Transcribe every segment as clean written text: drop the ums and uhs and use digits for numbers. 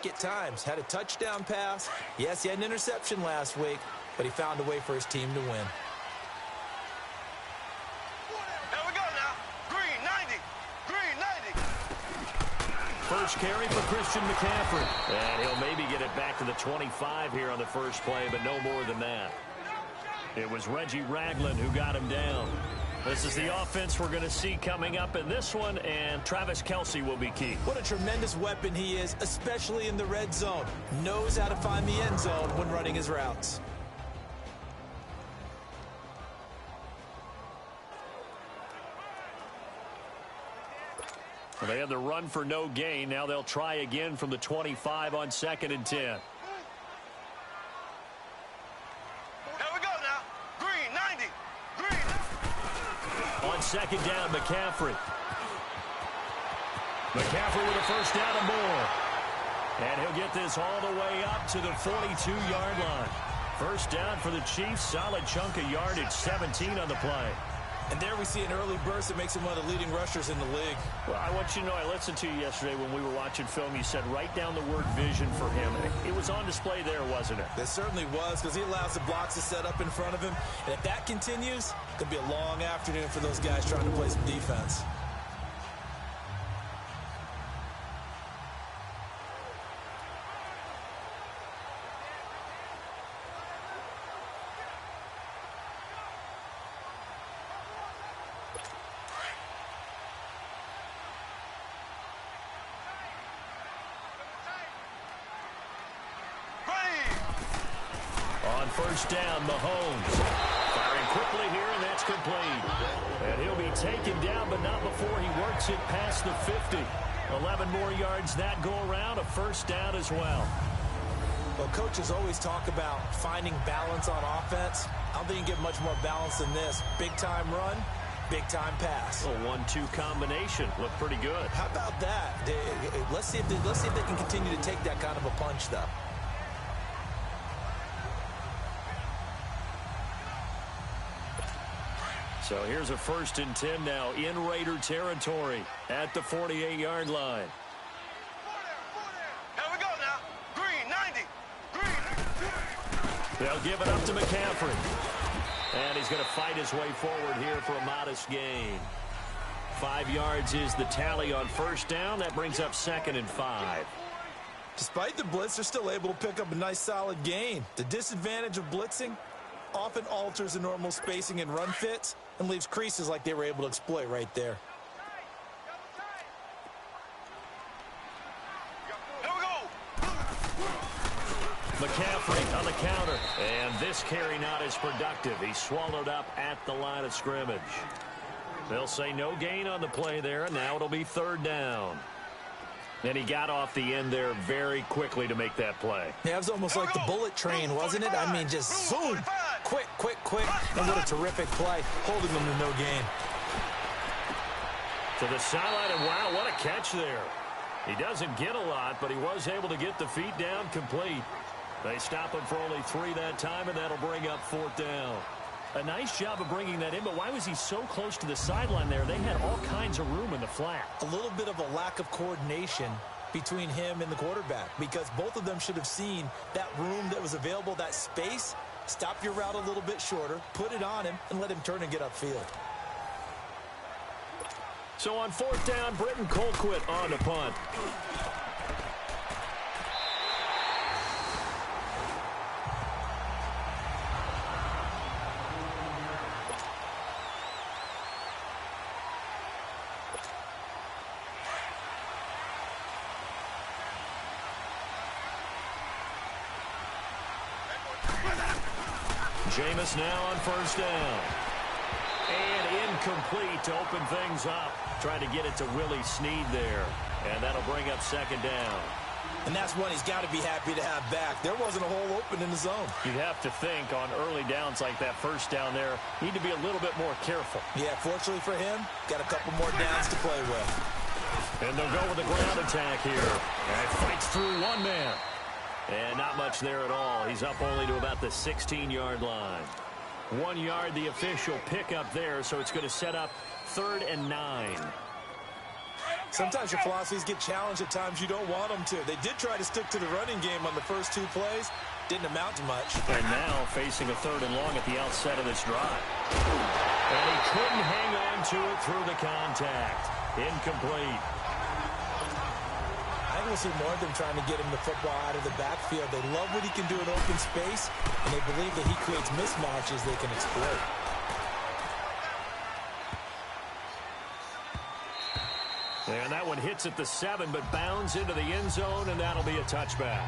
streak at times. Had a touchdown pass. Yes, he had an interception last week, but he found a way for his team to win. Here we go now. Green 90. Green 90. First carry for Christian McCaffrey. And he'll maybe get it back to the 25 here on the first play, but no more than that. It was Reggie Ragland who got him down. This is the offense we're going to see coming up in this one, and Travis Kelce will be key. What a tremendous weapon he is, especially in the red zone. Knows how to find the end zone when running his routes. Well, they had the run for no gain. Now they'll try again from the 25 on 2nd and 10. On 2nd down, McCaffrey. McCaffrey with a first down and more. And he'll get this all the way up to the 42-yard line. First down for the Chiefs. Solid chunk of yardage, 17 on the play. And there we see an early burst that makes him one of the leading rushers in the league. Well, I want you to know, I listened to you yesterday when we were watching film. You said write down the word vision for him. It was on display there, wasn't it? It certainly was, because he allows the blocks to set up in front of him. And if that continues, it could be a long afternoon for those guys trying to play some defense. First down, Mahomes. Firing quickly here, and that's complete. And he'll be taken down, but not before he works it past the 50. 11 more yards that go around, a first down as well. Well, coaches always talk about finding balance on offense. I don't think you can get much more balance than this. Big-time run, big-time pass. A 1-2 combination. Looked pretty good. How about that? Let's see if they can continue to take that kind of a punch, though. So here's a 1st and 10 now in Raider territory at the 48-yard line. Here we go now. Green 90. Green. They'll give it up to McCaffrey. And he's going to fight his way forward here for a modest gain. 5 yards is the tally on first down. That brings up 2nd and 5. Despite the blitz, they're still able to pick up a nice solid gain. The disadvantage of blitzing often alters the normal spacing and run fits and leaves creases like they were able to exploit right there. Here we go. McCaffrey on the counter. And this carry not as productive. He's swallowed up at the line of scrimmage. They'll say no gain on the play there, and now it'll be 3rd down. And he got off the end there very quickly to make that play. Yeah, it was almost like the bullet train, wasn't it? I mean, just zoom. Quick, quick, quick. And what a terrific play, holding them to no gain. To the sideline, and wow, what a catch there. He doesn't get a lot, but he was able to get the feet down complete. They stop him for only 3 that time, and that'll bring up 4th down. A nice job of bringing that in, but why was he so close to the sideline there? They had all kinds of room in the flat. A little bit of a lack of coordination between him and the quarterback, because both of them should have seen that room that was available, that space. Stop your route a little bit shorter, put it on him, and let him turn and get upfield. So on 4th down, Britton Colquitt on the punt. Jameis now on 1st down. And incomplete to open things up. Trying to get it to Willie Snead there. And that'll bring up 2nd down. And that's one he's got to be happy to have back. There wasn't a hole open in the zone. You'd have to think on early downs like that, 1st down there, need to be a little bit more careful. Yeah, fortunately for him, got a couple more downs to play with. And they'll go with the ground attack here. And fights through one man. And not much there at all. He's up only to about the 16-yard line. 1 yard, the official pickup there, so it's going to set up 3rd and 9. Sometimes your philosophies get challenged at times you don't want them to. They did try to stick to the running game on the first 2 plays. Didn't amount to much. And now facing a 3rd and long at the outset of this drive. And he couldn't hang on to it through the contact. Incomplete. I think we'll see more of them trying to get him the football out of the backfield. They love what he can do in open space, and they believe that he creates mismatches they can exploit. And that one hits at the 7, but bounds into the end zone, and that'll be a touchback.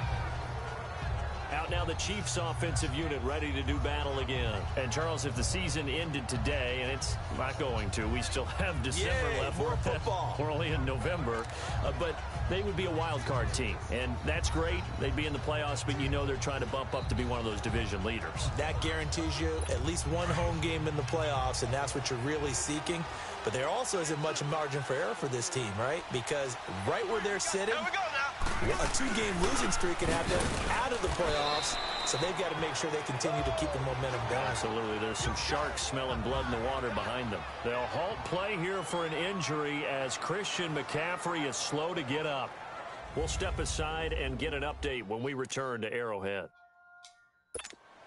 Out now the Chiefs offensive unit ready to do battle again. And, Charles, if the season ended today, and it's not going to, we still have December left. More football. We're only in November. But they would be a wild card team. And that's great. They'd be in the playoffs, but you know they're trying to bump up to be one of those division leaders. That guarantees you at least one home game in the playoffs, and that's what you're really seeking. But there also isn't much margin for error for this team, right? Because right where they're sitting, Here we go now. a 2-game losing streak can have them out of the playoffs, so they've got to make sure they continue to keep the momentum going. Absolutely. There's some sharks smelling blood in the water behind them. They'll halt play here for an injury as Christian McCaffrey is slow to get up. We'll step aside and get an update when we return to Arrowhead.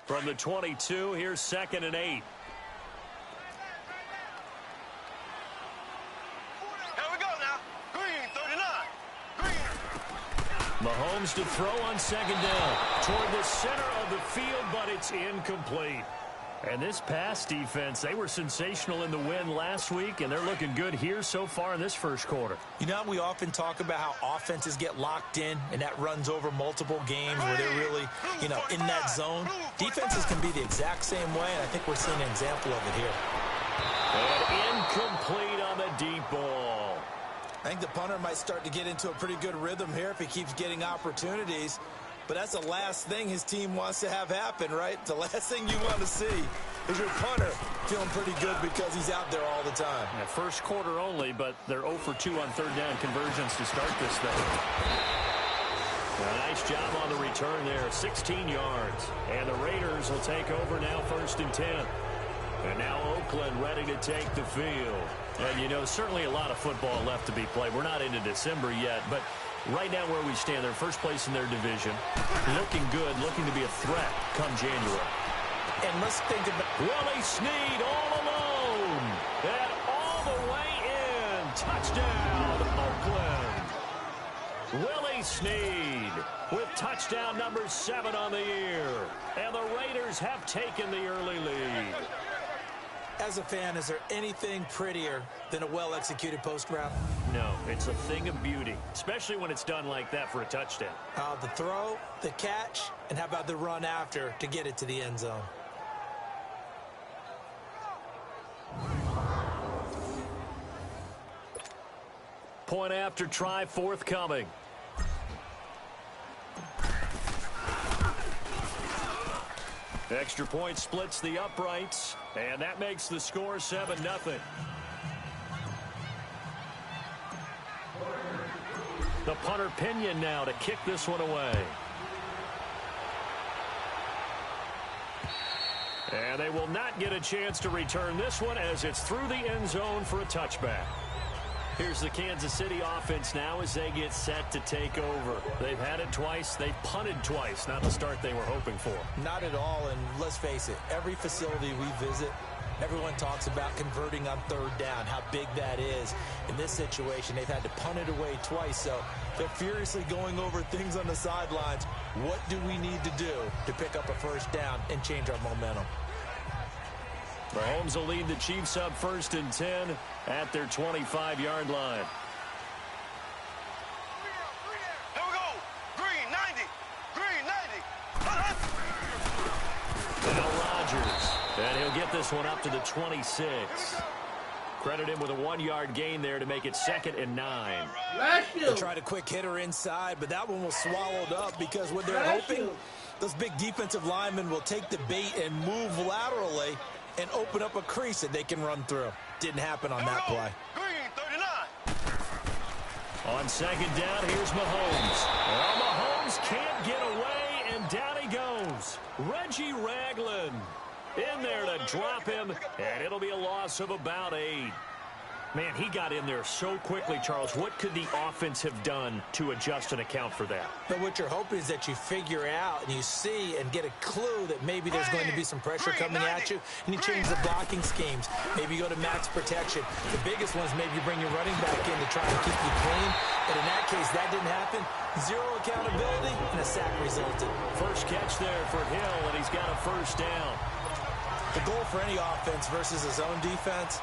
From the 22, here's 2nd and 8. Mahomes to throw on 2nd down toward the center of the field, but it's incomplete. And this pass defense, they were sensational in the win last week, and they're looking good here so far in this first quarter. You know, we often talk about how offenses get locked in, and that runs over multiple games where they're really, in that zone. Defenses can be the exact same way, and I think we're seeing an example of it here. And incomplete on the deep ball. I think the punter might start to get into a pretty good rhythm here if he keeps getting opportunities. But that's the last thing his team wants to have happen, right? The last thing you want to see is your punter feeling pretty good because he's out there all the time. Yeah, first quarter only, but they're 0 for 2 on 3rd down conversions to start this thing. A nice job on the return there, 16 yards. And the Raiders will take over now 1st and 10. And now Oakland ready to take the field. And, certainly a lot of football left to be played. We're not into December yet, but right now where we stand, they're first place in their division. Looking good, looking to be a threat come January. And let's think about Willie Snead all alone. And all the way in. Touchdown, Oakland. Willie Snead with touchdown number 7 on the year. And the Raiders have taken the early lead. As a fan, is there anything prettier than a well-executed post route? No, it's a thing of beauty, especially when it's done like that for a touchdown. The throw, the catch, and how about the run after to get it to the end zone? Point after try forthcoming. Extra point splits the uprights, and that makes the score 7-0. The punter Pinion now to kick this one away. And they will not get a chance to return this one as it's through the end zone for a touchback. Here's the Kansas City offense now as they get set to take over. They've had it twice. They've punted twice. Not the start they were hoping for. Not at all, and let's face it, every facility we visit, everyone talks about converting on 3rd down, how big that is. In this situation, they've had to punt it away twice, so they're furiously going over things on the sidelines. What do we need to do to pick up a 1st down and change our momentum? Mahomes will lead the Chiefs up 1st and 10 at their 25-yard line. Here we go. Green 90. Green 90. Now Rodgers. And he'll get this one up to the 26. Credit him with a 1-yard gain there to make it 2nd and 9. They tried a quick hitter inside, but that one was swallowed up because what they're hoping, those big defensive linemen will take the bait and move laterally and open up a crease that they can run through. Didn't happen on that play. Green 39. On 2nd down, here's Mahomes. Well, Mahomes can't get away, and down he goes. Reggie Ragland in there to drop him, and it'll be a loss of about 8. Man, he got in there so quickly, Charles. What could the offense have done to adjust and account for that? But what you're hoping is that you figure out and you see and get a clue that maybe there's going to be some pressure coming at you, and you change the blocking schemes. Maybe you go to max protection. The biggest one is maybe you bring your running back in to try and keep you clean. But in that case, that didn't happen. Zero accountability, and a sack resulted. First catch there for Hill, and he's got a first down. The goal for any offense versus his own defense,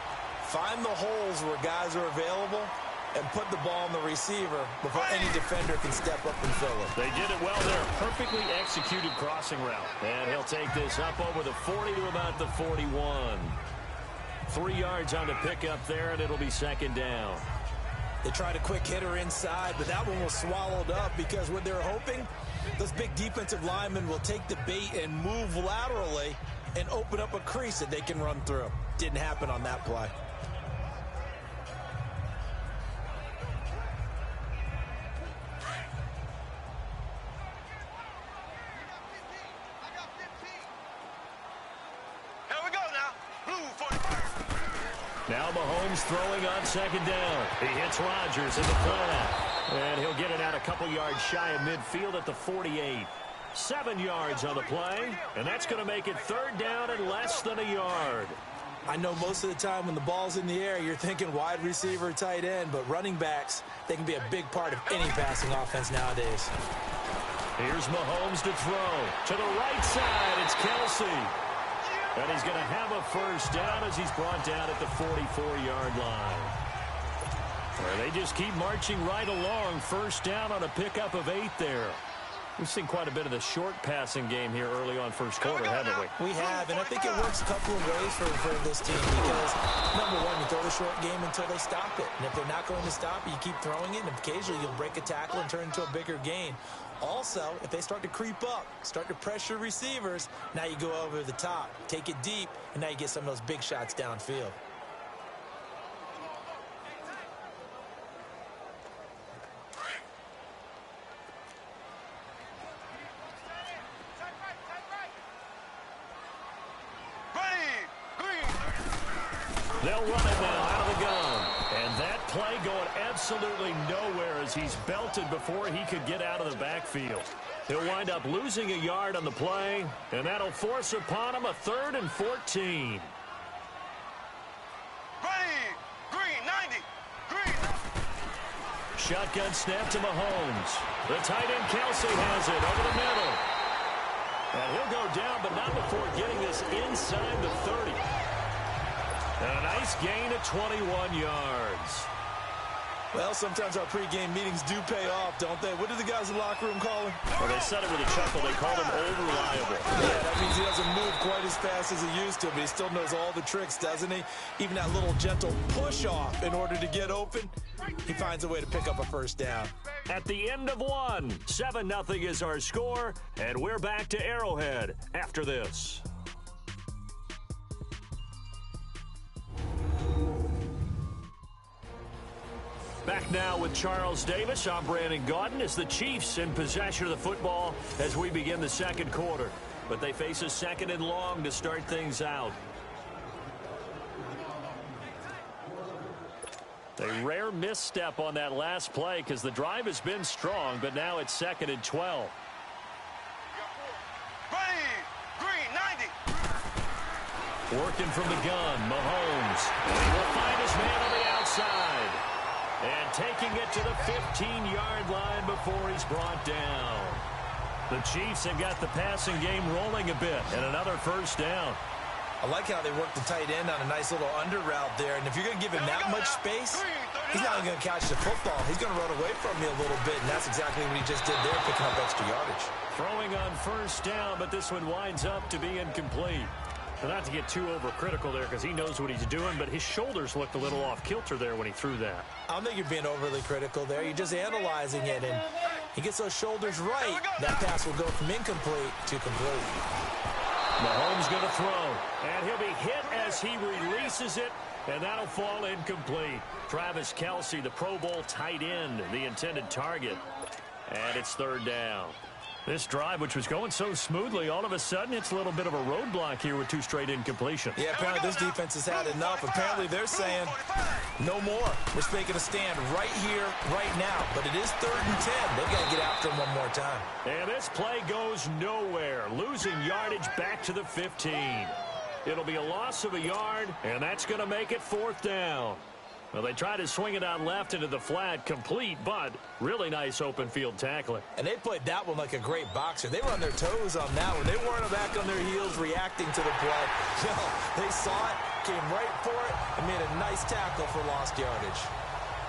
find the holes where guys are available and put the ball on the receiver before any defender can step up and fill it. They did it well there. Perfectly executed crossing route. And he'll take this up over the 40 to about the 41. 3 yards on the pickup there, and it'll be second down. They tried a quick hitter inside, but that one was swallowed up because what they're hoping, those big defensive linemen will take the bait and move laterally and open up a crease that they can run through. Didn't happen on that play. Now Mahomes throwing on second down. He hits Rodgers in the flat. And he'll get it out a couple yards shy of midfield at the 48. 7 yards on the play. And that's going to make it third down and less than a yard. I know most of the time when the ball's in the air, you're thinking wide receiver, tight end. But running backs, they can be a big part of any passing offense nowadays. Here's Mahomes to throw. To the right side, it's Kelsey. And he's going to have a first down as he's brought down at the 44-yard line. Well, they just keep marching right along. First down on a pickup of 8 there. We've seen quite a bit of the short passing game here early on first quarter, haven't we? We have, and I think it works a couple of ways for this team because, number one, you throw the short game until they stop it. And if they're not going to stop it, you keep throwing it, and occasionally you'll break a tackle and turn it into a bigger gain. Also, if they start to creep up, start to pressure receivers, now you go over the top, take it deep, and now you get some of those big shots downfield. They'll run it now out of the gun. And that play going absolutely nowhere as he's belted before he could get out of the backfield. He'll wind up losing a yard on the play, and that'll force upon him a 3rd and 14. Green, 90. Green. Shotgun snap to Mahomes. The tight end Kelsey has it over the middle. And he'll go down, but not before getting this inside the 30. And a nice gain of 21 yards. Well, sometimes our pregame meetings do pay off, don't they? What do the guys in the locker room call him? Well, they said it with a chuckle. They called him old reliable. Yeah, that means he doesn't move quite as fast as he used to, but he still knows all the tricks, doesn't he? Even that little gentle push-off in order to get open, he finds a way to pick up a first down. At the end of one, 7-0 is our score, and we're back to Arrowhead after this. Back now with Charles Davis. I'm Brandon Gaudin as the Chiefs in possession of the football as we begin the second quarter. But they face a 2nd and long to start things out. A rare misstep on that last play because the drive has been strong, but now it's 2nd and 12. Green, 90. Working from the gun, Mahomes. And he will find his man on the outside. And taking it to the 15-yard line before he's brought down. The Chiefs have got the passing game rolling a bit, and another first down. I like how they work the tight end on a nice little under route there. And if you're going to give him that much space, he's not going to catch the football. He's going to run away from you a little bit, and that's exactly what he just did there, picking up extra yardage. Throwing on first down, but this one winds up to be incomplete. Well, not to get too overcritical there because he knows what he's doing, but his shoulders looked a little off kilter there when he threw that. I don't think you're being overly critical there. You're just analyzing it, and he gets those shoulders right. That pass will go from incomplete to complete. Mahomes going to throw, and he'll be hit as he releases it, and that'll fall incomplete. Travis Kelce, the Pro Bowl tight end, the intended target, and it's 3rd down. This drive, which was going so smoothly, all of a sudden it's a little bit of a roadblock here with 2 straight incompletions. Yeah, apparently this defense has had enough. Apparently they're saying no more. We're making a stand right here, right now. But it is 3rd and 10. They've got to get after him one more time. And this play goes nowhere. Losing yardage back to the 15. It'll be a loss of a yard, and that's going to make it 4th down. Well, they tried to swing it out left into the flat, complete, but really nice open field tackling. And they played that one like a great boxer. They were on their toes on that one. They weren't back on their heels reacting to the play. No, they saw it, came right for it, and made a nice tackle for lost yardage.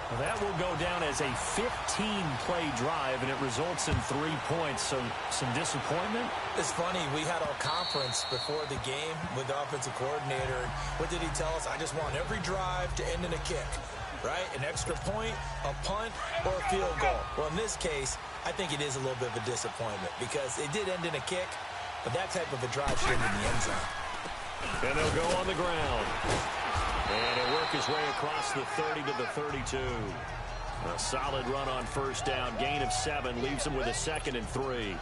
Well, that will go down as a 15-play drive, and it results in 3 points. So some disappointment. It's funny. We had our conference before the game with the offensive coordinator. What did he tell us? I just want every drive to end in a kick, right? An extra point, a punt, or a field goal. Well, in this case, I think it is a little bit of a disappointment because it did end in a kick, but that type of a drive should end in the end zone. And they'll go on the ground. And he'll work his way across the 30 to the 32. A solid run on 1st down. Gain of 7 leaves him with a 2nd and 3.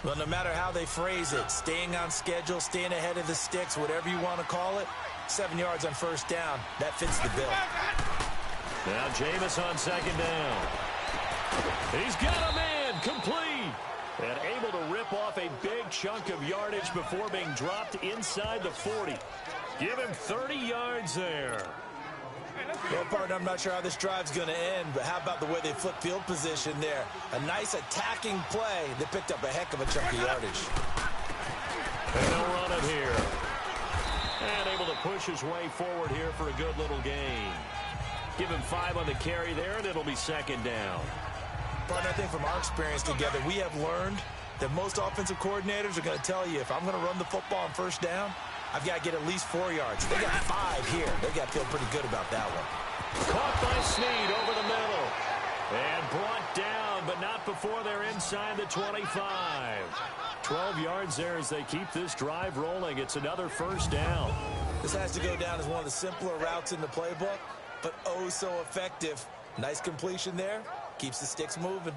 Well, no matter how they phrase it, staying on schedule, staying ahead of the sticks, whatever you want to call it, 7 yards on 1st down, that fits the bill. Now Jameis on 2nd down. He's got a man, complete. And able to rip off a big chunk of yardage before being dropped inside the 40. Give him 30 yards there. Well, partner, I'm not sure how this drive's going to end, but how about the way they flip field position there? A nice attacking play that picked up a heck of a chunk of yardage. And they'll run it here. And able to push his way forward here for a good little gain. Give him 5 on the carry there, and it'll be 2nd down. Partner, I think from our experience together, we have learned that most offensive coordinators are going to tell you, if I'm going to run the football on 1st down, I've got to get at least 4 yards. They got 5 here. They got to feel pretty good about that one. Caught by Snead over the middle. And brought down, but not before they're inside the 25. 12 yards there as they keep this drive rolling. It's another 1st down. This has to go down as one of the simpler routes in the playbook, but oh so effective. Nice completion there. Keeps the sticks moving.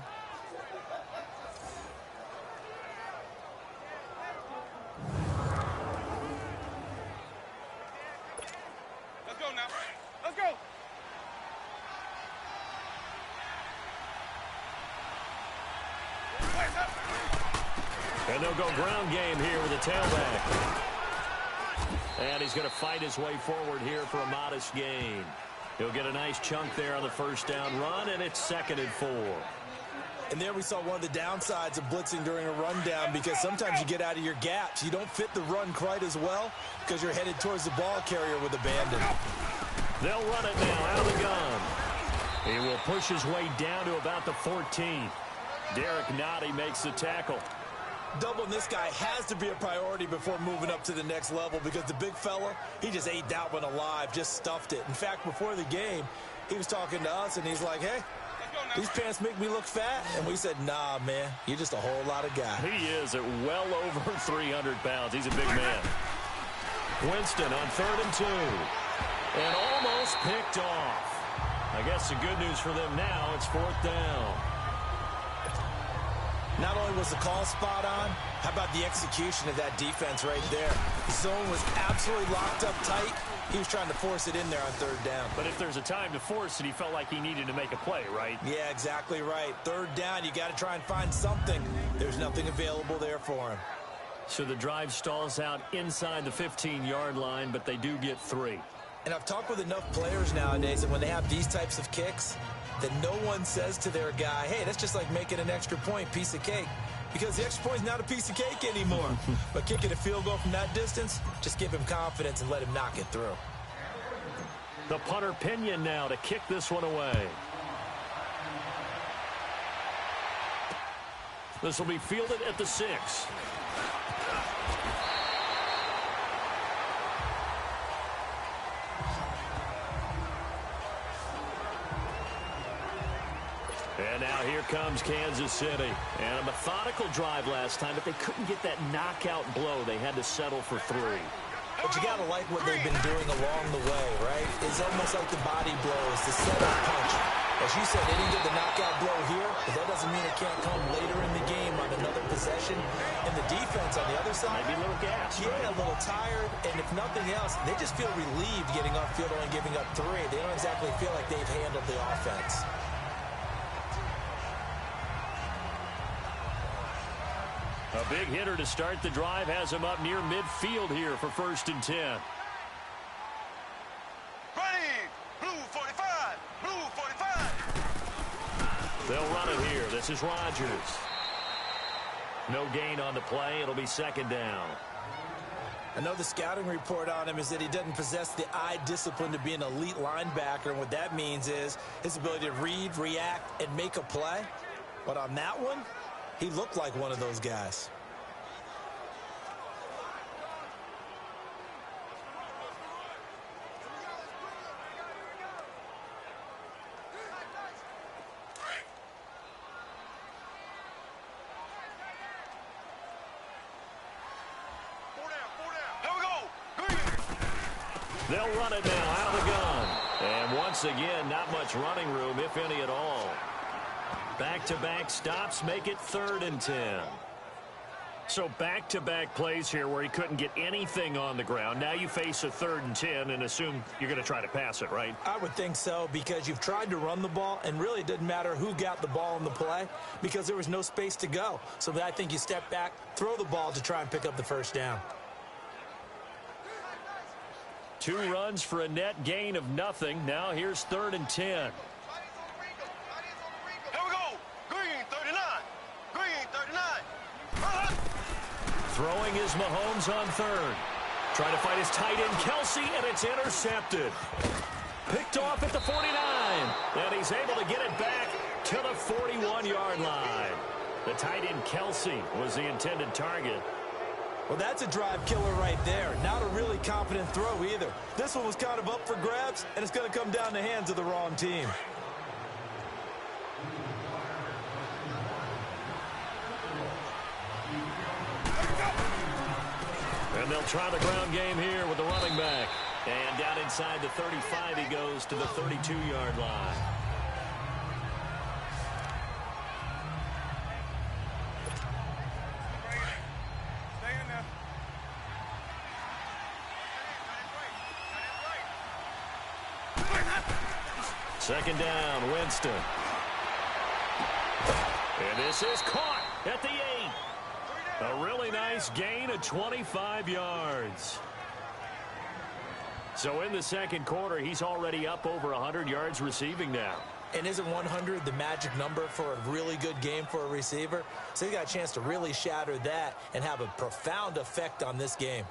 Let's go now. Let's go. And they'll go ground game here with a tailback. And he's going to fight his way forward here for a modest gain. He'll get a nice chunk there on the 1st down run, and it's 2nd and 4. And there we saw one of the downsides of blitzing during a rundown, because sometimes you get out of your gaps. You don't fit the run quite as well because you're headed towards the ball carrier with abandon. They'll run it now out of the gun. He will push his way down to about the 14. Derek Nottie makes the tackle. Doubling this guy has to be a priority before moving up to the next level, because the big fella, he just ate that one alive, just stuffed it. In fact, before the game, he was talking to us, and he's like, hey, these pants make me look fat. And we said, nah, man, you're just a whole lot of guy. He is at well over 300 pounds. He's a big man. Winston on 3rd and 2. And almost picked off. I guess the good news for them now, it's 4th down. Not only was the call spot on, how about the execution of that defense right there? The zone was absolutely locked up tight. He was trying to force it in there on 3rd down. But if there's a time to force it, he felt like he needed to make a play, right? Yeah, exactly right. 3rd down, you got to try and find something. There's nothing available there for him. So the drive stalls out inside the 15-yard line, but they do get 3. And I've talked with enough players nowadays that when they have these types of kicks, that no one says to their guy, hey, that's just like making an extra point, piece of cake. Because the extra point is not a piece of cake anymore. But kicking a field goal from that distance, just give him confidence and let him knock it through. The punter Pinion now to kick this one away. This will be fielded at the 6. And now here comes Kansas City. And a methodical drive last time, but they couldn't get that knockout blow. They had to settle for 3. But you got to like what they've been doing along the way, right? It's almost like the body blows, the setup punch. As you said, they didn't get the knockout blow here, but that doesn't mean it can't come later in the game on another possession. possession. And the defense on the other side, maybe a little gas. Yeah, a little tired. And if nothing else, they just feel relieved getting off field, only giving up 3. They don't exactly feel like they've handled the offense. A big hitter to start the drive has him up near midfield here for 1st and 10. Ready, blue 45, blue 45. They'll run it here. This is Rodgers. No gain on the play. It'll be 2nd down. I know the scouting report on him is that he doesn't possess the eye discipline to be an elite linebacker, and what that means is his ability to read, react, and make a play. But on that one, he looked like one of those guys. They'll run it now out of the gun. And once again, not much running room, if any at all. Back-to-back stops make it 3rd and 10. So back-to-back plays here where he couldn't get anything on the ground. Now you face a 3rd and 10 and assume you're going to try to pass it, right? I would think so, because you've tried to run the ball, and really it didn't matter who got the ball in the play because there was no space to go. So I think you step back, throw the ball to try and pick up the 1st down. 2 runs for a net gain of nothing. Now here's 3rd and 10. Here we go. Green 39. Green 39. Throwing is Mahomes on 3rd. Trying to fight his tight end, Kelsey, and it's intercepted. Picked off at the 49. And he's able to get it back to the 41-yard line. The tight end, Kelsey, was the intended target. Well, that's a drive killer right there. Not a really confident throw either. This one was kind of up for grabs, and it's going to come down the hands of the wrong team. And they'll try the ground game here with the running back. And down inside the 35, he goes to the 32-yard line. Second down, Winston. And this is caught at the 8. A really nice gain of 25 yards. So in the second quarter, he's already up over 100 yards receiving now. And isn't 100 the magic number for a really good game for a receiver? So he got a chance to really shatter that and have a profound effect on this game.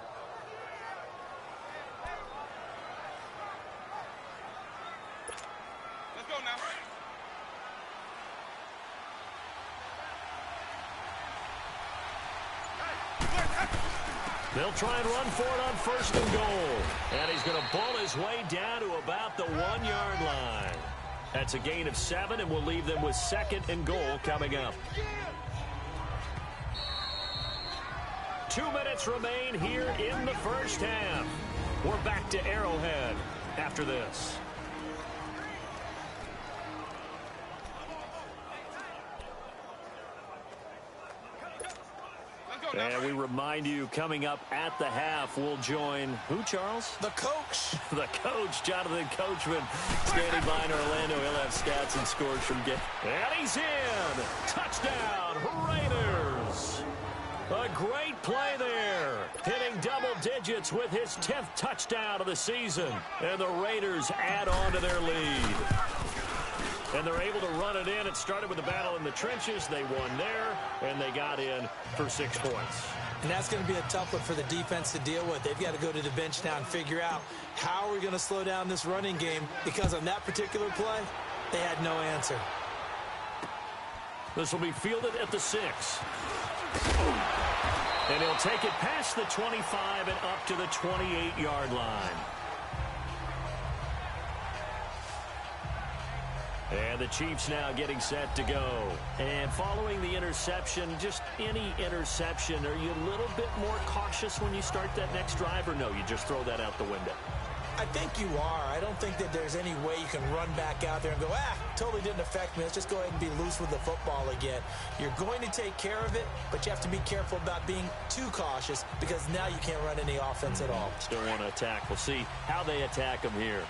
They'll try and run for it on 1st and goal. And he's going to ball his way down to about the 1-yard line. That's a gain of 7, and we'll leave them with 2nd and goal coming up. 2 minutes remain here in the first half. We're back to Arrowhead after this. And we remind you, coming up at the half, we'll join who, Charles? The coach. The coach, Jonathan Coachman, standing by in Orlando. He'll have stats and scores from game. And he's in. Touchdown, Raiders. A great play there. Hitting double digits with his 10th touchdown of the season. And the Raiders add on to their lead. And they're able to run it in. It started with a battle in the trenches. They won there, and they got in for 6 points. And that's going to be a tough one for the defense to deal with. They've got to go to the bench now and figure out how are we going to slow down this running game, because on that particular play, they had no answer. This will be fielded at the 6. And he'll take it past the 25 and up to the 28-yard line. And the Chiefs now getting set to go. And following the interception, just any interception, are you a little bit more cautious when you start that next drive, or no, you just throw that out the window? I think you are. I don't think that there's any way you can run back out there and go, totally didn't affect me. Let's just go ahead and be loose with the football again. You're going to take care of it, but you have to be careful about being too cautious because now you can't run any offense at all. Still want to attack. We'll see how they attack them here.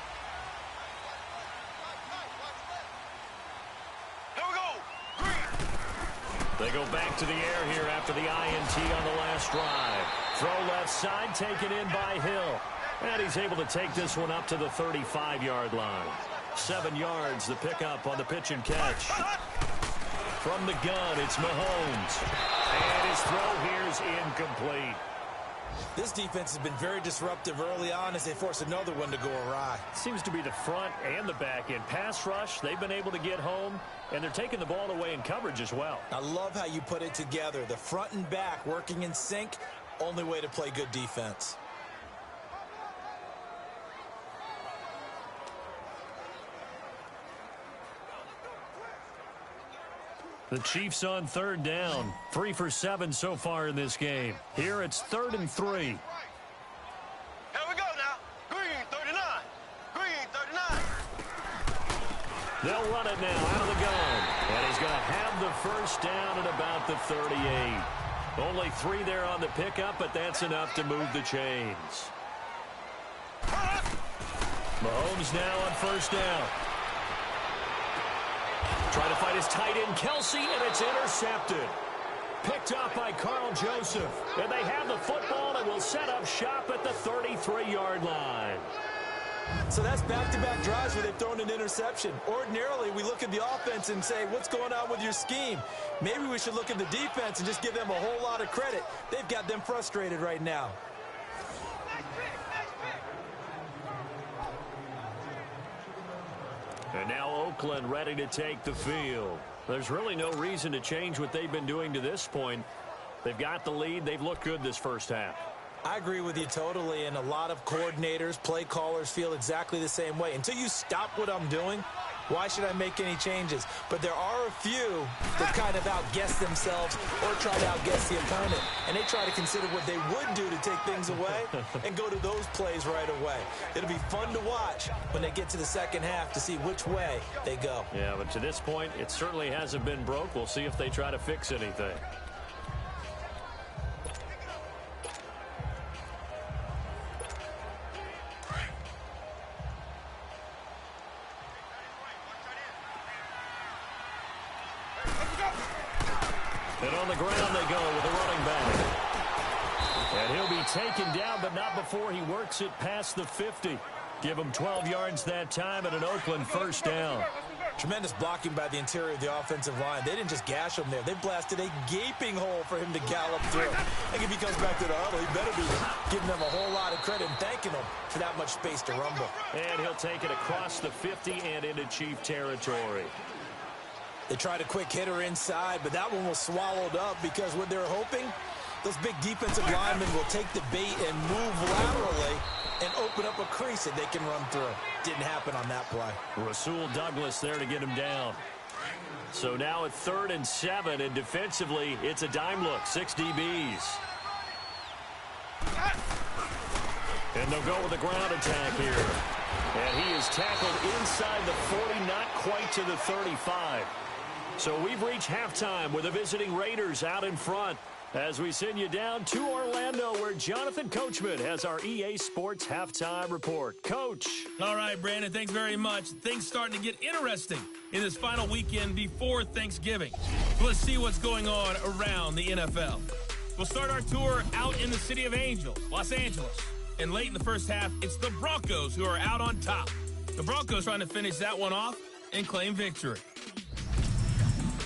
Here we go. Green. They go back to the air here after the INT on the last drive. Throw left side, taken in by Hill. And he's able to take this one up to the 35-yard line. 7 yards, the pickup on the pitch and catch. From the gun, it's Mahomes. And his throw here's incomplete. This defense has been very disruptive early on as they force another one to go awry. Seems to be the front and the back end. Pass rush, they've been able to get home, and they're taking the ball away in coverage as well. I love how you put it together. The front and back working in sync, only way to play good defense. The Chiefs on 3rd down. 3 for 7 so far in this game. Here it's 3rd and 3. Here we go now. Green 39. Green 39. They'll run it now out of the gun. And he's going to have the first down at about the 38. Only 3 there on the pickup, but that's enough to move the chains. Mahomes now on 1st down. Trying to fight his tight end, Kelsey, and it's intercepted. Picked up by Carl Joseph. And they have the football and will set up shop at the 33-yard line. So that's back-to-back drives where they've thrown an interception. Ordinarily, we look at the offense and say, what's going on with your scheme? Maybe we should look at the defense and just give them a whole lot of credit. They've got them frustrated right now. And now Oakland ready to take the field. There's really no reason to change what they've been doing to this point. They've got the lead. They've looked good this first half. I agree with you totally, and a lot of coordinators, play callers feel exactly the same way. Until you stop what I'm doing, why should I make any changes? But there are a few that kind of outguess themselves or try to outguess the opponent. And they try to consider what they would do to take things away and go to those plays right away. It'll be fun to watch when they get to the second half to see which way they go. Yeah, but to this point, it certainly hasn't been broke. We'll see if they try to fix anything. And on the ground they go with a running back. And he'll be taken down, but not before he works it past the 50. Give him 12 yards that time and an Oakland 1st down. Tremendous blocking by the interior of the offensive line. They didn't just gash him there. They blasted a gaping hole for him to gallop through. I think if he comes back to the huddle, he better be giving them a whole lot of credit and thanking them for that much space to rumble. And he'll take it across the 50 and into Chief territory. They tried a quick hitter inside, but that one was swallowed up because what they're hoping, those big defensive linemen will take the bait and move laterally and open up a crease that they can run through. Didn't happen on that play. Rasul Douglas there to get him down. So now at 3rd and 7, and defensively, it's a dime look, 6 DBs. And they'll go with a ground attack here. And he is tackled inside the 40, not quite to the 35. So we've reached halftime with the visiting Raiders out in front as we send you down to Orlando where Jonathan Coachman has our EA Sports Halftime Report. Coach. All right, Brandon, thanks very much. Things starting to get interesting in this final weekend before Thanksgiving. So let's see what's going on around the NFL. We'll start our tour out in the city of Angels, Los Angeles. And late in the first half, it's the Broncos who are out on top. The Broncos trying to finish that one off and claim victory.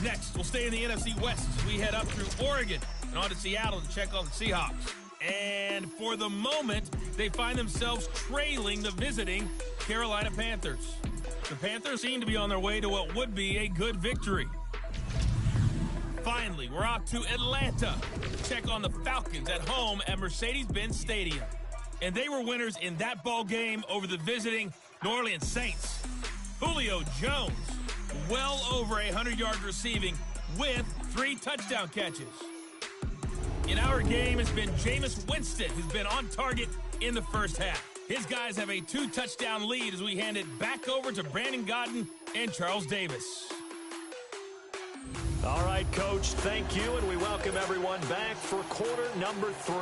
Next, we'll stay in the NFC West as we head up through Oregon and on to Seattle to check on the Seahawks. And for the moment, they find themselves trailing the visiting Carolina Panthers. The Panthers seem to be on their way to what would be a good victory. Finally, we're off to Atlanta to check on the Falcons at home at Mercedes-Benz Stadium. And they were winners in that ball game over the visiting New Orleans Saints. Julio Jones, well over 100 yards receiving with 3 touchdown catches. In our game, it's been Jameis Winston who's been on target in the first half. His guys have a 2-touchdown lead as we hand it back over to Brandon Godden and Charles Davis. All right, Coach, thank you, and we welcome everyone back for quarter number 3.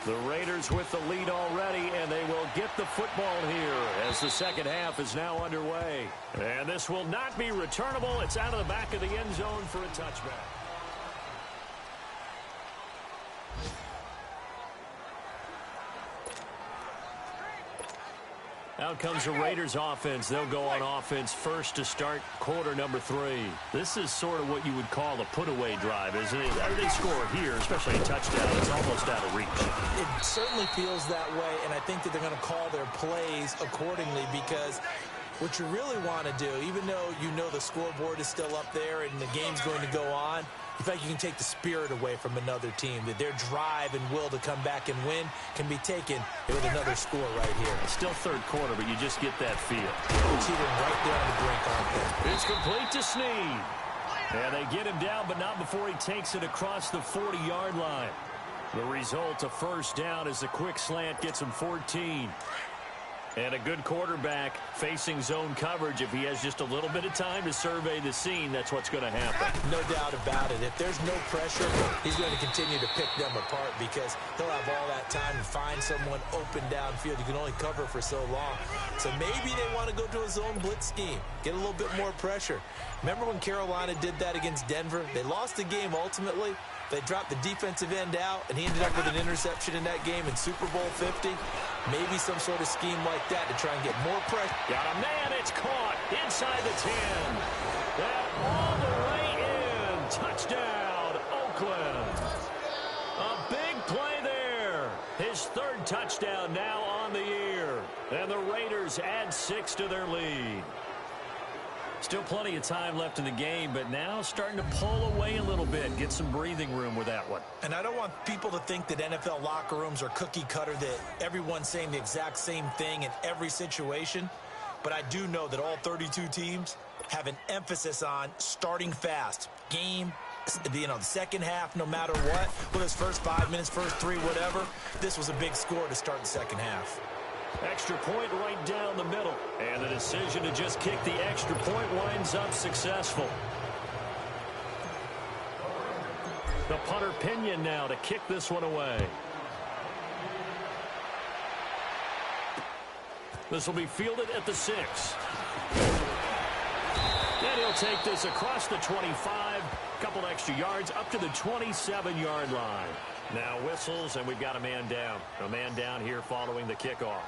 The Raiders with the lead already, and they will get the football here as the second half is now underway. And this will not be returnable. It's out of the back of the end zone for a touchback. Out comes the Raiders offense. They'll go on offense first to start quarter number 3. This is sort of what you would call a put-away drive, isn't it? They score here, especially a touchdown. It's almost out of reach. It certainly feels that way, and I think that they're going to call their plays accordingly because what you really want to do, even though you know the scoreboard is still up there and the game's going to go on, in fact, you can take the spirit away from another team, that their drive and will to come back and win can be taken with another score right here. It's still third quarter, but you just get that feel. We're cheating right there on the brink, aren't they? It's complete to Snead. And they get him down, but not before he takes it across the 40-yard line. The result, a first down, as the quick slant gets him 14. And a good quarterback facing zone coverage. If he has just a little bit of time to survey the scene, that's what's going to happen. No doubt about it. If there's no pressure, he's going to continue to pick them apart because he'll have all that time to find someone open downfield. You can only cover for so long. So maybe they want to go to a zone blitz scheme, get a little bit more pressure. Remember when Carolina did that against Denver? They lost the game ultimately. They dropped the defensive end out, and he ended up with an interception in that game in Super Bowl 50. Maybe some sort of scheme like that to try and get more pressure. Got a man, it's caught inside the 10. That all the way in. Touchdown, Oakland. A big play there. His third touchdown now on the year. And the Raiders add 6 to their lead. Still plenty of time left in the game, but now starting to pull away a little bit, get some breathing room with that one. And I don't want people to think that NFL locker rooms are cookie cutter, that everyone's saying the exact same thing in every situation. But I do know that all 32 teams have an emphasis on starting fast. Game, the second half, no matter what. Whether it's first 5 minutes, first 3, whatever. This was a big score to start the second half. Extra point right down the middle. And the decision to just kick the extra point winds up successful. The punter Pinion now to kick this one away. This will be fielded at the 6. And he'll take this across the 25. Couple extra yards up to the 27-yard line. Now whistles, and we've got a man down. A man down here following the kickoff.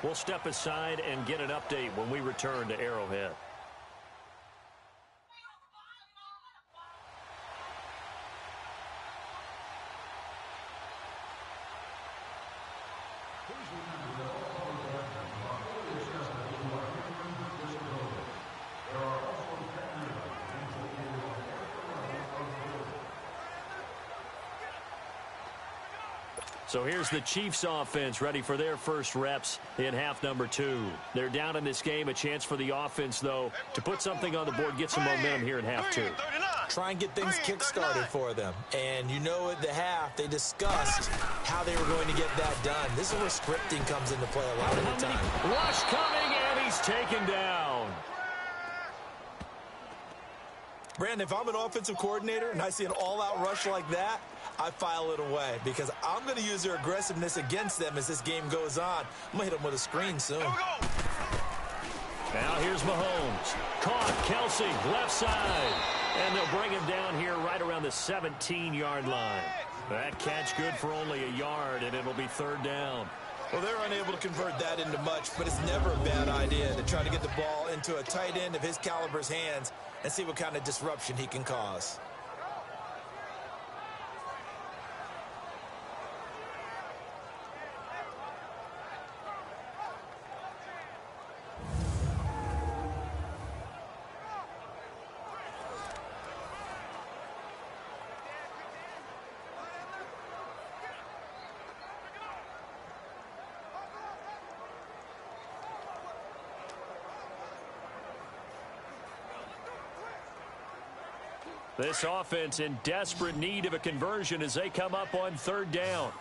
We'll step aside and get an update when we return to Arrowhead. So here's the Chiefs offense ready for their first reps in half number 2. They're down in this game. A chance for the offense, though, to put something on the board, get some momentum here in half 2. Try and get things kick-started for them. And you know at the half, they discussed how they were going to get that done. This is where scripting comes into play a lot of the time. Rush coming, and he's taken down. Brandon, if I'm an offensive coordinator and I see an all-out rush like that, I file it away because I'm going to use their aggressiveness against them as this game goes on. I'm going to hit them with a screen soon. Now here's Mahomes. Caught, Kelsey, left side. And they'll bring him down here right around the 17-yard line. That catch good for only a yard, and it'll be third down. Well, they're unable to convert that into much, but it's never a bad idea to try to get the ball into a tight end of his caliber's hands and see what kind of disruption he can cause. This offense in desperate need of a conversion as they come up on third down.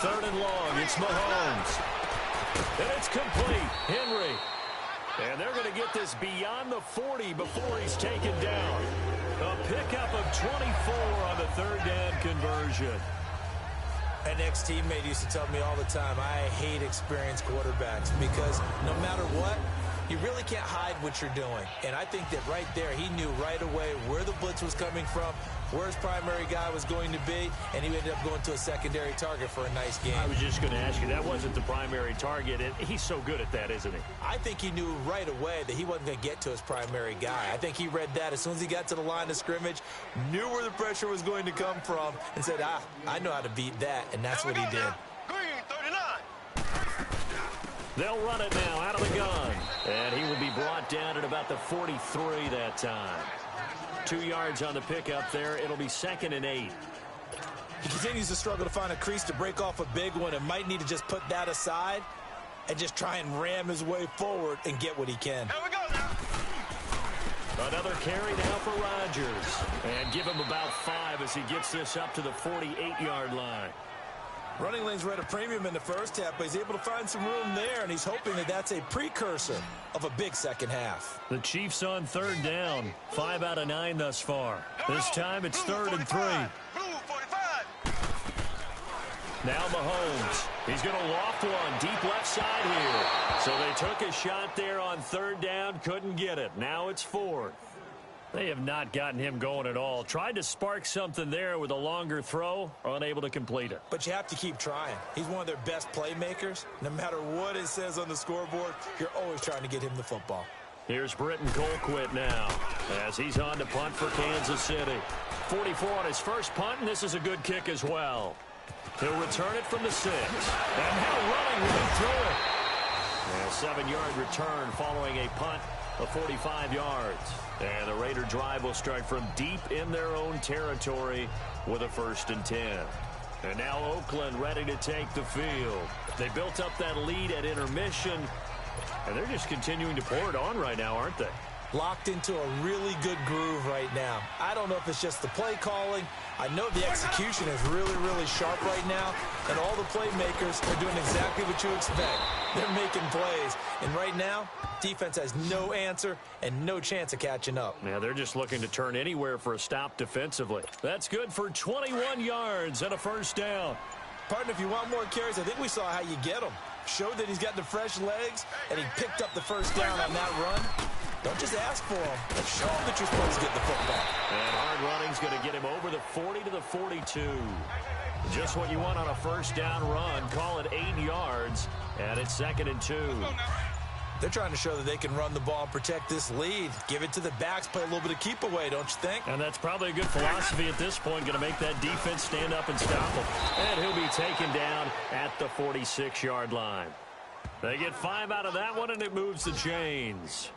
third and long. It's Mahomes. And it's complete. Henry. And they're going to get this beyond the 40 before he's taken down. A pickup of 24 on the third down conversion. An ex-teammate used to tell me all the time, I hate experienced quarterbacks because no matter what, you really can't hide what you're doing. And I think that right there, he knew right away where the blitz was coming from, where his primary guy was going to be, and he ended up going to a secondary target for a nice game. I was just going to ask you, that wasn't the primary target, and he's so good at that, isn't he? I think he knew right away that he wasn't going to get to his primary guy. I think he read that as soon as he got to the line of scrimmage, knew where the pressure was going to come from, and said, I know how to beat that, and that's what he did. Green, 39. They'll run it now out of the gun. And he will be brought down at about the 43 that time. 2 yards on the pickup there. It'll be 2nd and 8. He continues to struggle to find a crease to break off a big one and might need to just put that aside and just try and ram his way forward and get what he can. Here we go now. Another carry now for Rodgers. And give him about 5 as he gets this up to the 48-yard line. Running lanes were at a premium in the first half, but he's able to find some room there, and he's hoping that that's a precursor of a big second half. The Chiefs on third down. 5 out of 9 thus far. This time it's 3rd and 3. Blue 45. Now Mahomes. He's going to loft one deep left side here. So they took a shot there on third down, couldn't get it. Now it's 4th. They have not gotten him going at all. Tried to spark something there with a longer throw, unable to complete it. But you have to keep trying. He's one of their best playmakers. No matter what it says on the scoreboard, you're always trying to get him the football. Here's Britton Colquitt now as he's on to punt for Kansas City. 44 on his first punt, and this is a good kick as well. He'll return it from the 6. And now running right through it. And a 7-yard return following a punt of 45 yards. And the Raider drive will start from deep in their own territory with a 1st and 10. And now Oakland ready to take the field. They built up that lead at intermission, and they're just continuing to pour it on right now, aren't they? Locked into a really good groove right now. I don't know if it's just the play calling. I know the execution is really, really sharp right now, and all the playmakers are doing exactly what you expect. They're making plays, and right now, defense has no answer and no chance of catching up. Yeah, they're just looking to turn anywhere for a stop defensively. That's good for 21 yards and a 1st down. Partner, if you want more carries, I think we saw how you get them. Showed that he's got the fresh legs, and he picked up the 1st down on that run. Don't just ask for him. Show him that you're supposed to get the football. And hard running's going to get him over the 40 to the 42. Just what you want on a 1st down run. Call it 8 yards, and it's 2nd and 2. They're trying to show that they can run the ball and protect this lead. Give it to the backs, play a little bit of keep away, don't you think? And that's probably a good philosophy at this point. Going to make that defense stand up and stop him. And he'll be taken down at the 46-yard line. They get 5 out of that one, and it moves the chains.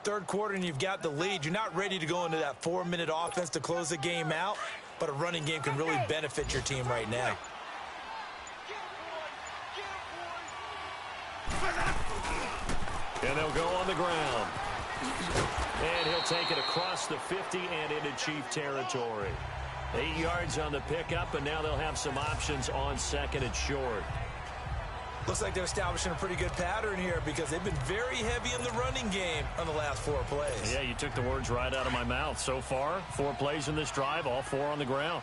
Third quarter, and you've got the lead. You're not ready to go into that 4-minute offense to close the game out, but a running game can really benefit your team right now. And they'll go on the ground. And he'll take it across the 50 and into Chief territory. 8 yards on the pickup, and now they'll have some options on 2nd and short. Looks like they're establishing a pretty good pattern here because they've been very heavy in the running game on the last 4 plays. Yeah, you took the words right out of my mouth. So far, 4 plays in this drive, all 4 on the ground.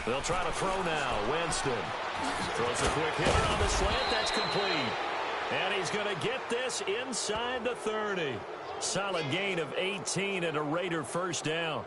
They'll try to throw now. Winston throws a quick hitter on the slant. That's complete. And he's going to get this inside the 30. Solid gain of 18 and a Raider 1st down.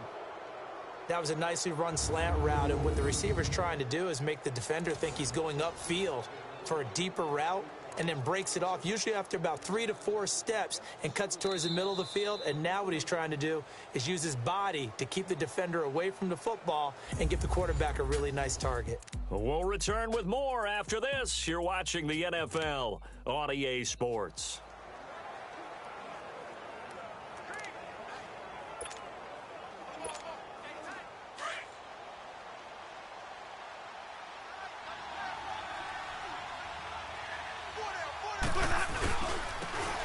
That was a nicely run slant route, and what the receiver's trying to do is make the defender think he's going upfield for a deeper route and then breaks it off, usually after about 3 to 4 steps, and cuts towards the middle of the field. And now what he's trying to do is use his body to keep the defender away from the football and give the quarterback a really nice target. We'll return with more after this. You're watching the NFL on EA Sports.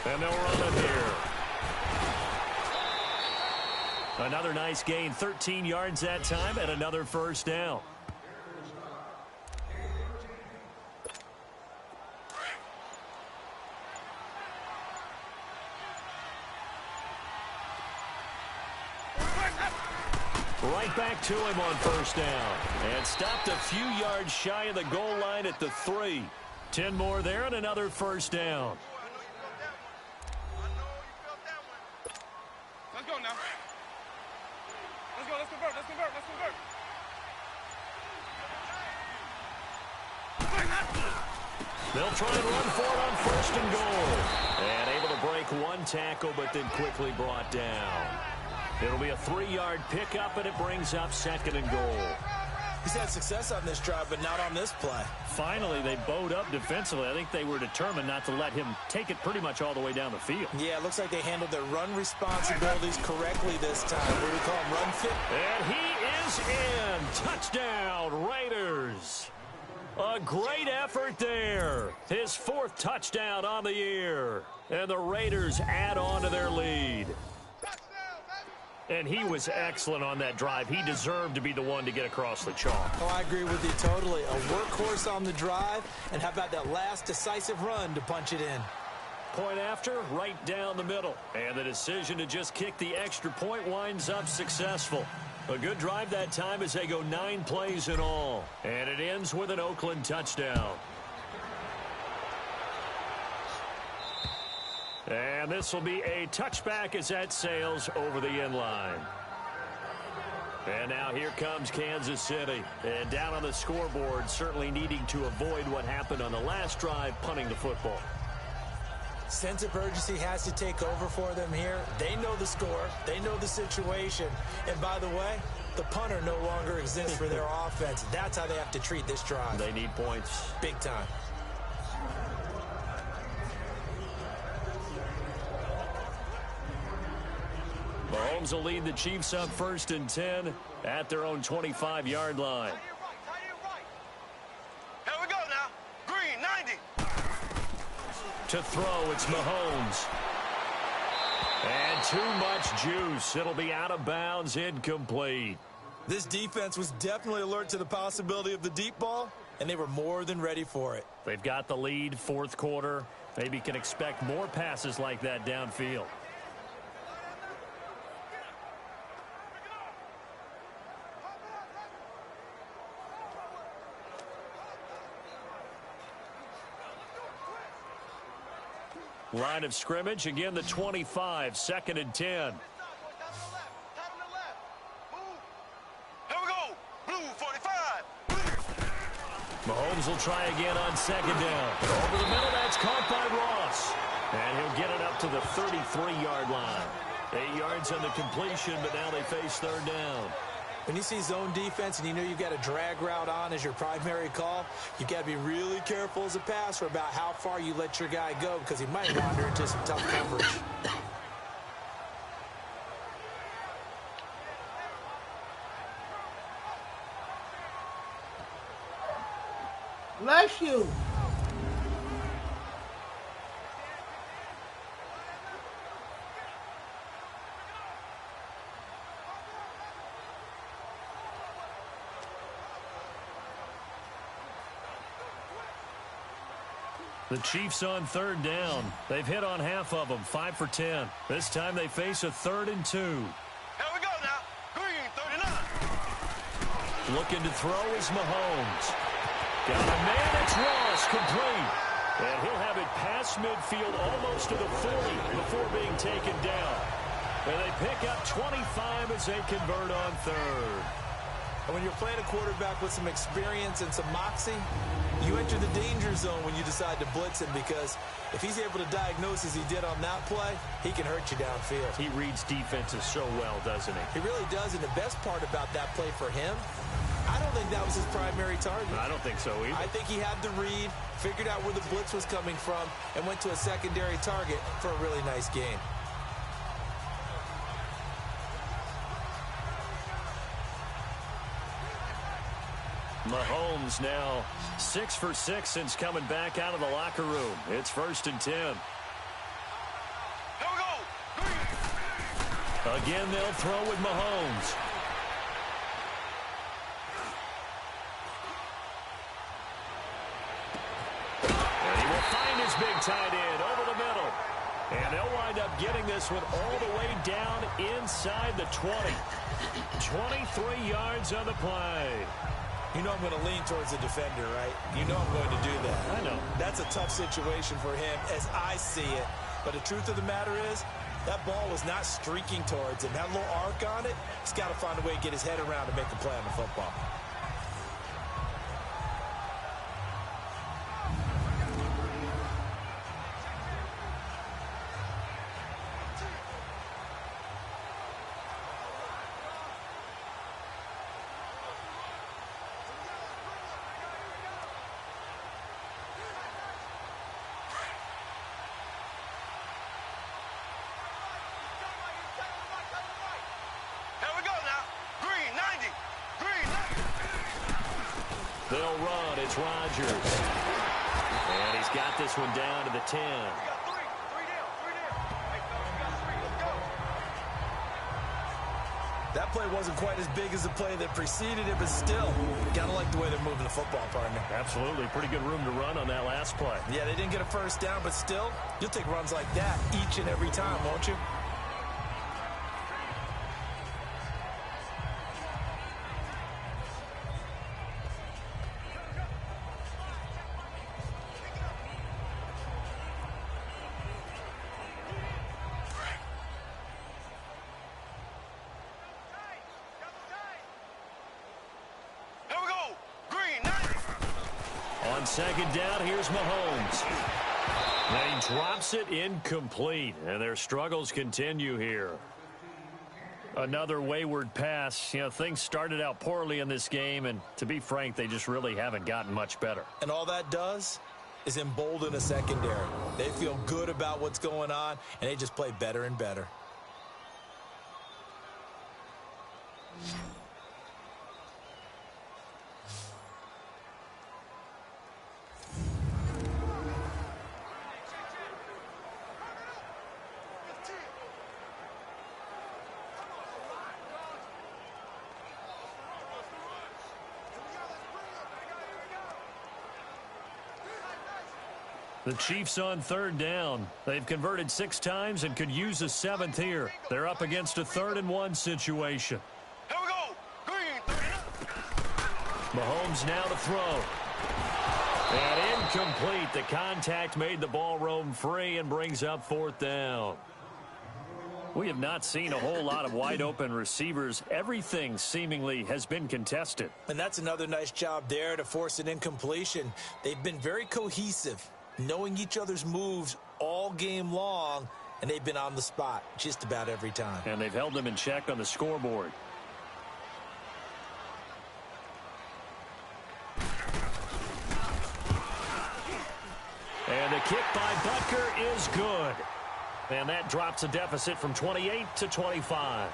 And they'll run it here. Another nice gain, 13 yards that time, and another first down. Right back to him on first down. And stopped a few yards shy of the goal line at the 3. 10 more there and another first down. Let's go now. Let's go. Let's convert. Let's convert. Let's convert. They'll try and run for it on first and goal. And able to break one tackle, but then quickly brought down. It'll be a 3-yard pickup, and it brings up second and goal. He's had success on this drive, but not on this play. Finally, they bowed up defensively. I think they were determined not to let him take it pretty much all the way down the field. Yeah, it looks like they handled their run responsibilities correctly this time. What do we call him, run fit? And he is in. Touchdown, Raiders. A great effort there. His 4th touchdown on the year. And the Raiders add on to their lead. And he was excellent on that drive. He deserved to be the one to get across the chalk. Oh, I agree with you totally. A workhorse on the drive, and how about that last decisive run to punch it in? Point after, right down the middle. And the decision to just kick the extra point winds up successful. A good drive that time as they go 9 plays in all. And it ends with an Oakland touchdown. And this will be a touchback as that sails over the end line. And now here comes Kansas City. And down on the scoreboard, certainly needing to avoid what happened on the last drive, punting the football. Sense of urgency has to take over for them here. They know the score. They know the situation. And by the way, the punter no longer exists for their offense. That's how they have to treat this drive. They need points. Big time. Mahomes will lead the Chiefs up 1st and 10 at their own 25-yard line. Here we go now. Green, 90. To throw, it's Mahomes. And too much juice. It'll be out of bounds, incomplete. This defense was definitely alert to the possibility of the deep ball, and they were more than ready for it. They've got the lead, 4th quarter. Maybe can expect more passes like that downfield. Line of scrimmage, again the 25, 2nd and 10. Here we go. Blue 45. Mahomes will try again on 2nd down. Over the middle, that's caught by Ross. And he'll get it up to the 33-yard line. 8 yards on the completion, but now they face 3rd down. When you see zone defense and you know you've got a drag route on as your primary call, you got to be really careful as a passer about how far you let your guy go because he might wander into some tough coverage. Bless you. The Chiefs on 3rd down. They've hit on half of them, 5 for 10. This time they face a 3rd and 2. Here we go now. Green 39. Looking to throw is Mahomes. Got a man, it's Ross, complete. And he'll have it past midfield almost to the 40 before being taken down. And they pick up 25 as they convert on 3rd. And when you're playing a quarterback with some experience and some moxie, you enter the danger zone when you decide to blitz him because if he's able to diagnose as he did on that play, he can hurt you downfield. He reads defenses so well, doesn't he? He really does, and the best part about that play for him, I don't think that was his primary target. I don't think so either. I think he had the read, figured out where the blitz was coming from, and went to a secondary target for a really nice gain. Mahomes now 6 for 6 since coming back out of the locker room. It's 1st and 10. Here we go. Green. Again, they'll throw with Mahomes. And he will find his big tight end over the middle. And they'll wind up getting this one all the way down inside the 20. 23 yards on the play. You know I'm going to lean towards the defender, right? You know I'm going to do that. I know. That's a tough situation for him as I see it. But the truth of the matter is, that ball was not streaking towards him. That little arc on it, he's got to find a way to get his head around and make a play on the football. They'll run. It's Rodgers. And he's got this one down to the 10. That play wasn't quite as big as the play that preceded it, but still, gotta like the way they're moving the football, partner. Absolutely. Pretty good room to run on that last play. Yeah, they didn't get a first down, but still, you'll take runs like that each and every time, won't you? On second down, here's Mahomes. And he drops it incomplete, and their struggles continue here. Another wayward pass. You know, things started out poorly in this game, and to be frank, they just really haven't gotten much better. And all that does is embolden a secondary. They feel good about what's going on, and they just play better and better. The Chiefs on third down. They've converted 6 times and could use a 7th here. They're up against a 3rd-and-1 situation. Here we go. Green. Mahomes now to throw. And incomplete. The contact made the ball roam free and brings up 4th down. We have not seen a whole lot of wide-open receivers. Everything seemingly has been contested. And that's another nice job there to force an incompletion. They've been very cohesive, knowing each other's moves all game long, and they've been on the spot just about every time. And they've held them in check on the scoreboard. And the kick by Butker is good. And that drops a deficit from 28 to 25.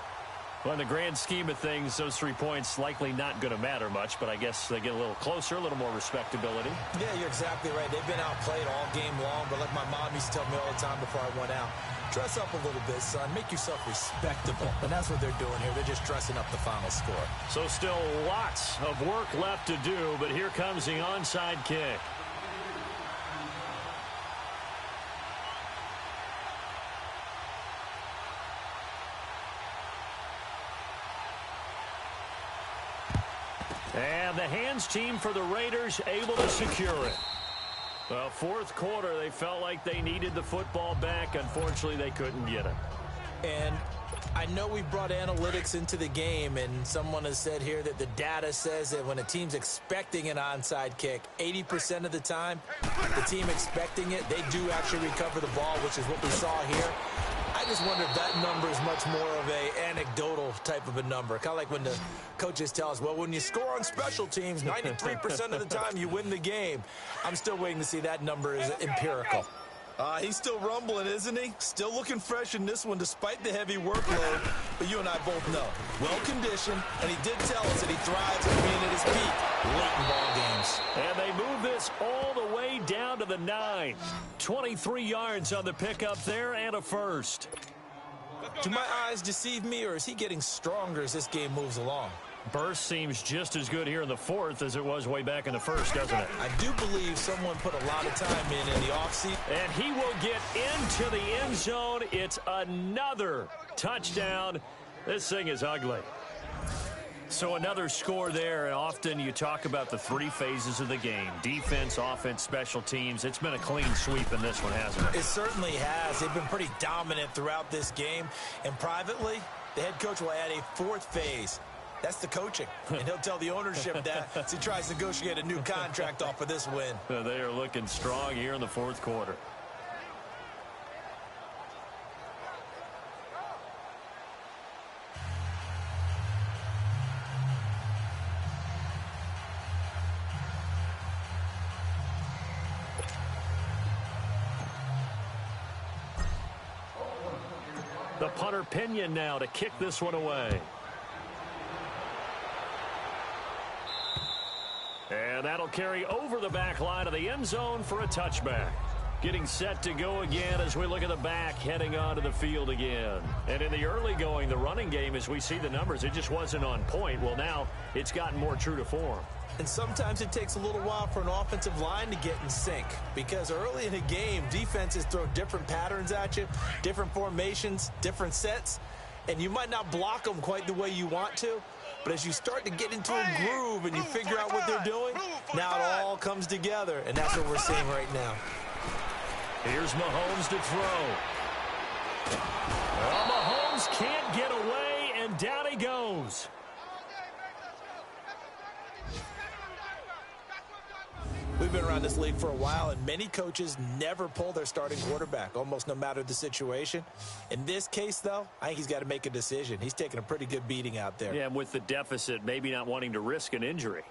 Well, in the grand scheme of things, those 3 points likely not going to matter much, but I guess they get a little closer, a little more respectability. Yeah, you're exactly right. They've been outplayed all game long, but like my mom used to tell me all the time before I went out, dress up a little bit, son. Make yourself respectable. And that's what they're doing here. They're just dressing up the final score. So still lots of work left to do, but here comes the onside kick. And the hands team for the Raiders able to secure it. Well, 4th quarter, they felt like they needed the football back. Unfortunately, they couldn't get it. And I know we brought analytics into the game, and someone has said here that the data says that when a team's expecting an onside kick, 80% of the time, the team expecting it, they do actually recover the ball, which is what we saw here. I just wonder if that number is much more of a anecdotal type of a number. Kind of like when the coaches tell us, well, when you score on special teams, 93% of the time you win the game. I'm still waiting to see that number is empirical. He's still rumbling, isn't he? Still looking fresh in this one despite the heavy workload. But you and I both know, well-conditioned, and he did tell us that he thrives at being at his peak late in ball games. And they move this all the way down to the 9. 23 yards on the pickup there and a first. Do my eyes deceive me, or is he getting stronger as this game moves along? Burst seems just as good here in the fourth as it was way back in the first, doesn't it? I do believe someone put a lot of time in the offseason. And he will get into the end zone. It's another touchdown. This thing is ugly. So another score there, and often you talk about the three phases of the game: defense, offense, special teams. It's been a clean sweep in this one, hasn't it? It certainly has. They've been pretty dominant throughout this game. And privately, the head coach will add a fourth phase. That's the coaching. And he'll tell the ownership that as he tries to negotiate a new contract off of this win. They are looking strong here in the fourth quarter. The punter Pinion now to kick this one away. And that'll carry over the back line of the end zone for a touchback. Getting set to go again as we look at the back heading onto the field again. And in the early going, the running game, as we see the numbers, it just wasn't on point. Well, now it's gotten more true to form. And sometimes it takes a little while for an offensive line to get in sync, because early in a game, defenses throw different patterns at you, different formations, different sets, and you might not block them quite the way you want to. But as you start to get into a groove and you figure out what they're doing, now it all comes together, and that's what we're seeing right now. Here's Mahomes to throw. Well, Mahomes can't get away, and down he goes. We've been around this league for a while, and many coaches never pull their starting quarterback, almost no matter the situation. In this case, though, I think he's got to make a decision. He's taking a pretty good beating out there. Yeah, and with the deficit, maybe not wanting to risk an injury.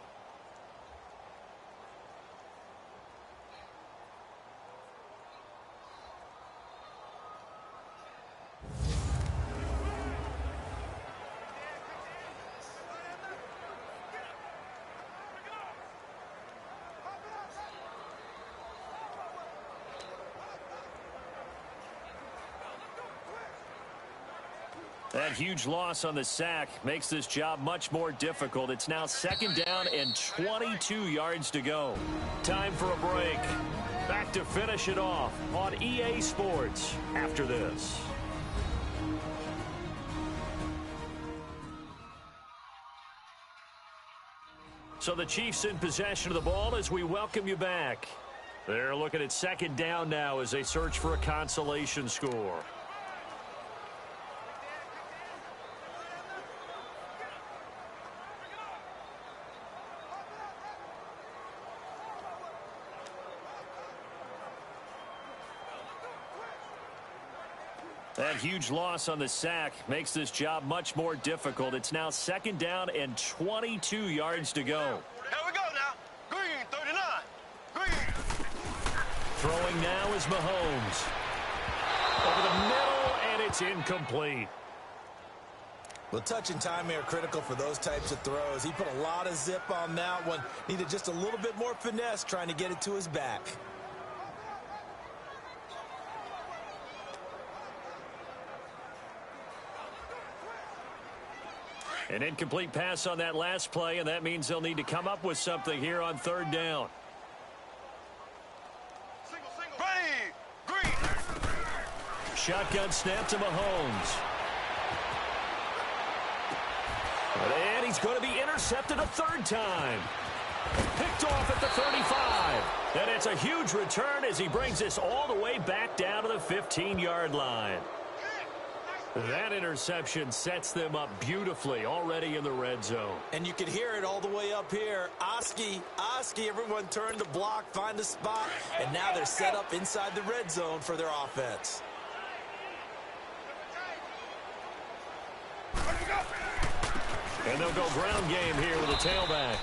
That huge loss on the sack makes this job much more difficult. It's now second down and 22 yards to go. Time for a break. Back to finish it off on EA Sports after this. So the Chiefs in possession of the ball as we welcome you back. They're looking at second down now as they search for a consolation score. That huge loss on the sack makes this job much more difficult. It's now second down and 22 yards to go. Here we go now. Green, 39. Green. Throwing now is Mahomes. Over the middle, and it's incomplete. Well, touch and timing are critical for those types of throws. He put a lot of zip on that one. Needed just a little bit more finesse trying to get it to his back. An incomplete pass on that last play, and that means they'll need to come up with something here on third down. Ready. Green. Shotgun snap to Mahomes. And he's going to be intercepted a third time. Picked off at the 35. And it's a huge return as he brings this all the way back down to the 15-yard line. That interception sets them up beautifully already in the red zone. And you can hear it all the way up here. Oski, everyone turned to block, find a spot, and now they're set up inside the red zone for their offense. And they'll go ground game here with a tailback.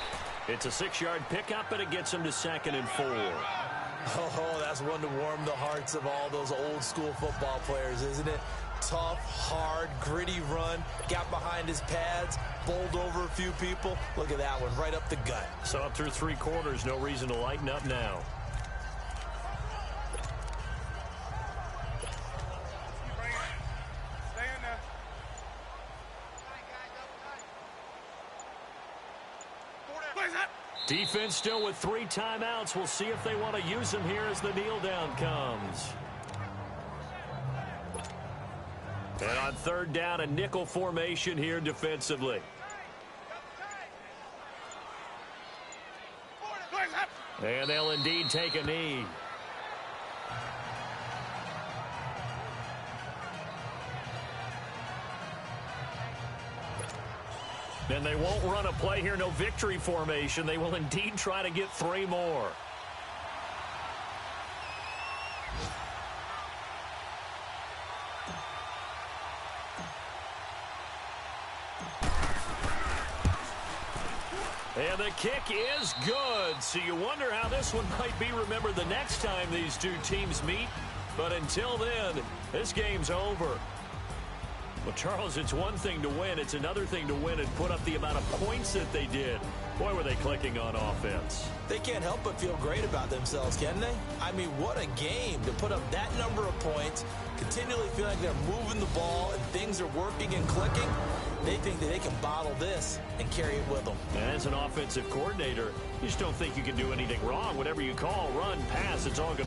It's a 6-yard pickup, and it gets them to second and 4. Oh, that's one to warm the hearts of all those old school football players, isn't it? Tough, hard, gritty run, got behind his pads, bowled over a few people. Look at that one, right up the gut. So up through 3 quarters, no reason to lighten up now. Stay in Defense still with 3 timeouts. We'll see if they want to use them here as the kneel down comes. And on 3rd down, a nickel formation here defensively. And they'll indeed take a knee. And they won't run a play here, no victory formation. They will indeed try to get 3 more. And the kick is good. So you wonder how this one might be remembered the next time these two teams meet. But until then, this game's over. Well, Charles, it's one thing to win. It's another thing to win and put up the amount of points that they did. Boy, were they clicking on offense. They can't help but feel great about themselves, can they? I mean, what a game to put up that number of points, continually feel like they're moving the ball and things are working and clicking. They think that they can bottle this and carry it with them. And as an offensive coordinator, you just don't think you can do anything wrong. Whatever you call, run, pass, it's all good.